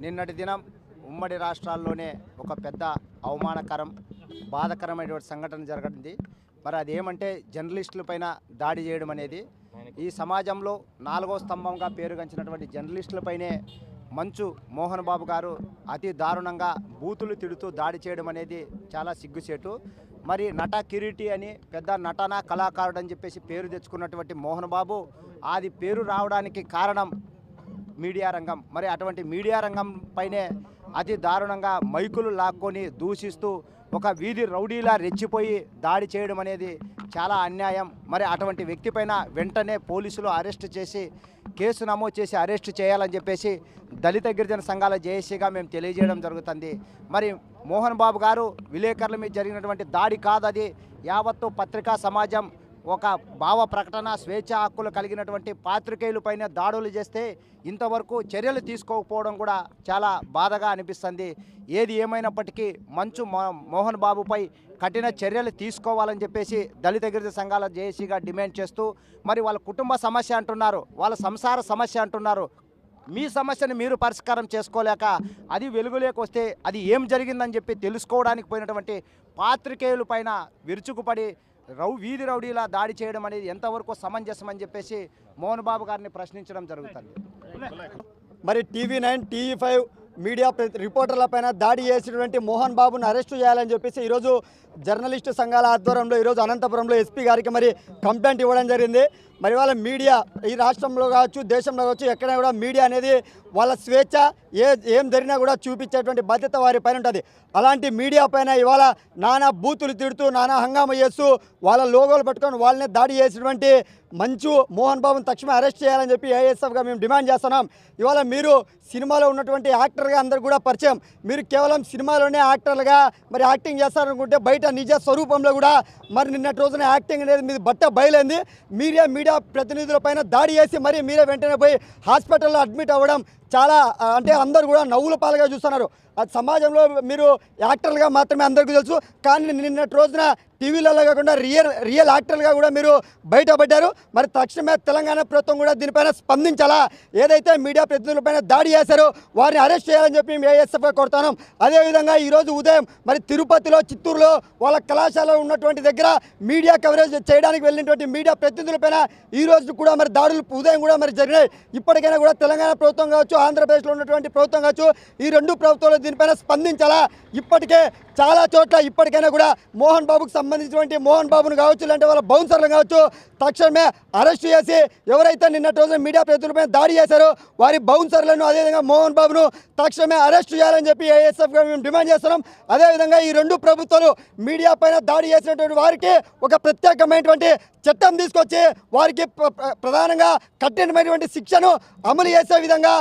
నిన్నటి దినం ఉమ్మడి రాష్ట్రాల్లోనే ఒక పెద్ద అవమానకరం బాధకరమైనటువంటి సంఘటన జరగడింది. మరి అదేమంటే జర్నలిస్టులపైన దాడి చేయడం అనేది ఈ సమాజంలో నాలుగో స్తంభంగా పేరుగంచినటువంటి జర్నలిస్టులపైనే మంచు మోహన్ బాబు గారు అతి దారుణంగా బూతులు తిడుతూ దాడి చేయడం అనేది చాలా సిగ్గుచేటు. మరి నట కిరీటి అని పెద్ద నటన కళాకారుడు అని చెప్పేసి పేరు తెచ్చుకున్నటువంటి మోహన్ బాబు అది పేరు రావడానికి కారణం మీడియా రంగం. మరి అటువంటి మీడియా రంగం పైనే అతి దారుణంగా మైకులు లాక్కొని దూషిస్తూ ఒక వీధి రౌడీలా రెచ్చిపోయి దాడి చేయడం అనేది చాలా అన్యాయం. మరి అటువంటి వ్యక్తి పైన వెంటనే పోలీసులు అరెస్ట్ చేసి కేసు నమోదు చేసి అరెస్ట్ చేయాలని చెప్పేసి దళిత గిరిజన సంఘాల జేఏసీగా మేము తెలియజేయడం జరుగుతుంది. మరి మోహన్ బాబు గారు విలేకరుల మీద జరిగినటువంటి దాడి కాదు, అది యావత్తు పత్రికా సమాజం ఒక భావ ప్రకటన స్వేచ్ఛ హక్కులు కలిగినటువంటి పాత్రికేయులపైన దాడులు చేస్తే ఇంతవరకు చర్యలు తీసుకోకపోవడం కూడా చాలా బాధగా అనిపిస్తుంది. ఏది ఏమైనప్పటికీ మంచు మోహన్ బాబుపై కఠిన చర్యలు తీసుకోవాలని చెప్పేసి దళిత గిరిజన సంఘాల జేఏసీగా డిమాండ్ చేస్తూ, మరి వాళ్ళ కుటుంబ సమస్య అంటున్నారు, వాళ్ళ సంసార సమస్య అంటున్నారు. మీ సమస్యను మీరు పరిష్కారం చేసుకోలేక అది వెలుగులోకి వస్తే అది ఏం జరిగిందని చెప్పి తెలుసుకోవడానికి పోయినటువంటి పాత్రికేయుల పైన విరుచుకుపడి వీధి రౌడీలా దాడి చేయడం అనేది ఎంతవరకు సమంజసం అని చెప్పేసి మోహన్ బాబు గారిని ప్రశ్నించడం జరుగుతుంది. మరి టీవీ9 టీవీ5 మీడియా రిపోర్టర్ల పైన దాడి చేసినటువంటి మోహన్ బాబును అరెస్టు చేయాలని చెప్పేసి ఈరోజు జర్నలిస్టు సంఘాల ఆధ్వర్యంలో ఈరోజు అనంతపురంలో ఎస్పీ గారికి మరి కంప్లైంట్ ఇవ్వడం జరిగింది. మరి వాళ్ళ మీడియా ఈ రాష్ట్రంలో కావచ్చు దేశంలో కావచ్చు ఎక్కడైనా కూడా మీడియా అనేది వాళ్ళ స్వేచ్ఛ ఏం జరిగినా కూడా చూపించేటువంటి బాధ్యత వారి పైన ఉంటుంది. అలాంటి మీడియా పైన ఇవాళ నానా బూతులు తిడుతూ నానా హంగామా చేస్తూ వాళ్ళ లోగోలు పట్టుకొని వాళ్ళనే దాడి చేసినటువంటి మంచు మోహన్ బాబుని తక్షణమే అరెస్ట్ చేయాలని చెప్పి ఏఎస్ఎఫ్గా మేము డిమాండ్ చేస్తున్నాం. ఇవాళ మీరు సినిమాలో ఉన్నటువంటి యాక్టర్గా అందరు కూడా పరిచయం, మీరు కేవలం సినిమాలోనే యాక్టర్లుగా మరి యాక్టింగ్ చేస్తారనుకుంటే బయట నిజ స్వరూపంలో కూడా మరి నిన్నటి రోజున యాక్టింగ్ అనేది మీద బట్ట బయలైంది. మీడియా ప్రతినిధుల పైన దాడి చేసి మరి మీరే వెంటనే పోయి హాస్పిటల్లో అడ్మిట్ అవ్వడం చాలా అంటే అందరూ కూడా నవ్వుల పాలుగా చూస్తున్నారు. అది సమాజంలో మీరు యాక్టర్లుగా మాత్రమే అందరికీ తెలుసు, కానీ నిన్నటి రోజున టీవీలలో కాకుండా రియల్ యాక్టర్లుగా కూడా మీరు బయటపడ్డారు. మరి తక్షణమే తెలంగాణ ప్రభుత్వం కూడా దీనిపైన స్పందించాలా, ఏదైతే మీడియా ప్రతినిధులపైన దాడి చేశారో వారిని అరెస్ట్ చేయాలని చెప్పి మేము ఏఎస్ఎఫ్గా కోరుతున్నాం. అదేవిధంగా ఈరోజు ఉదయం మరి తిరుపతిలో చిత్తూరులో వాళ్ళ కళాశాలలో ఉన్నటువంటి దగ్గర మీడియా కవరేజ్ చేయడానికి వెళ్ళినటువంటి మీడియా ప్రతినిధులపైన ఈ రోజు కూడా మరి దాడులు ఉదయం కూడా మరి జరిగినాయి. ఇప్పటికైనా కూడా తెలంగాణ ప్రభుత్వం కావచ్చు ఆంధ్రప్రదేశ్లో ఉన్నటువంటి ప్రభుత్వం కావచ్చు ఈ రెండు ప్రభుత్వాలు దీనిపైన స్పందించాలా. ఇప్పటికే చాలా చోట్ల ఇప్పటికైనా కూడా మోహన్ బాబుకు సంబంధించినటువంటి మోహన్ బాబును కావచ్చు లేదంటే వాళ్ళ బౌన్సర్లు కావచ్చు తక్షణమే అరెస్ట్ చేసి ఎవరైతే నిన్నటి రోజున మీడియా ప్రతినిధులపై దాడి చేశారో వారి బౌన్సర్లను అదేవిధంగా మోహన్ బాబును తక్షణమే అరెస్ట్ చేయాలని చెప్పి ఏఎస్ఎఫ్గా మేము డిమాండ్ చేస్తున్నాం. అదేవిధంగా ఈ రెండు ప్రభుత్వాలు మీడియా పైన దాడి చేసినటువంటి వారికి ఒక ప్రత్యేకమైనటువంటి చట్టం తీసుకొచ్చి వారికి ప్రధానంగా కఠినమైనటువంటి శిక్షను అమలు చేసే విధంగా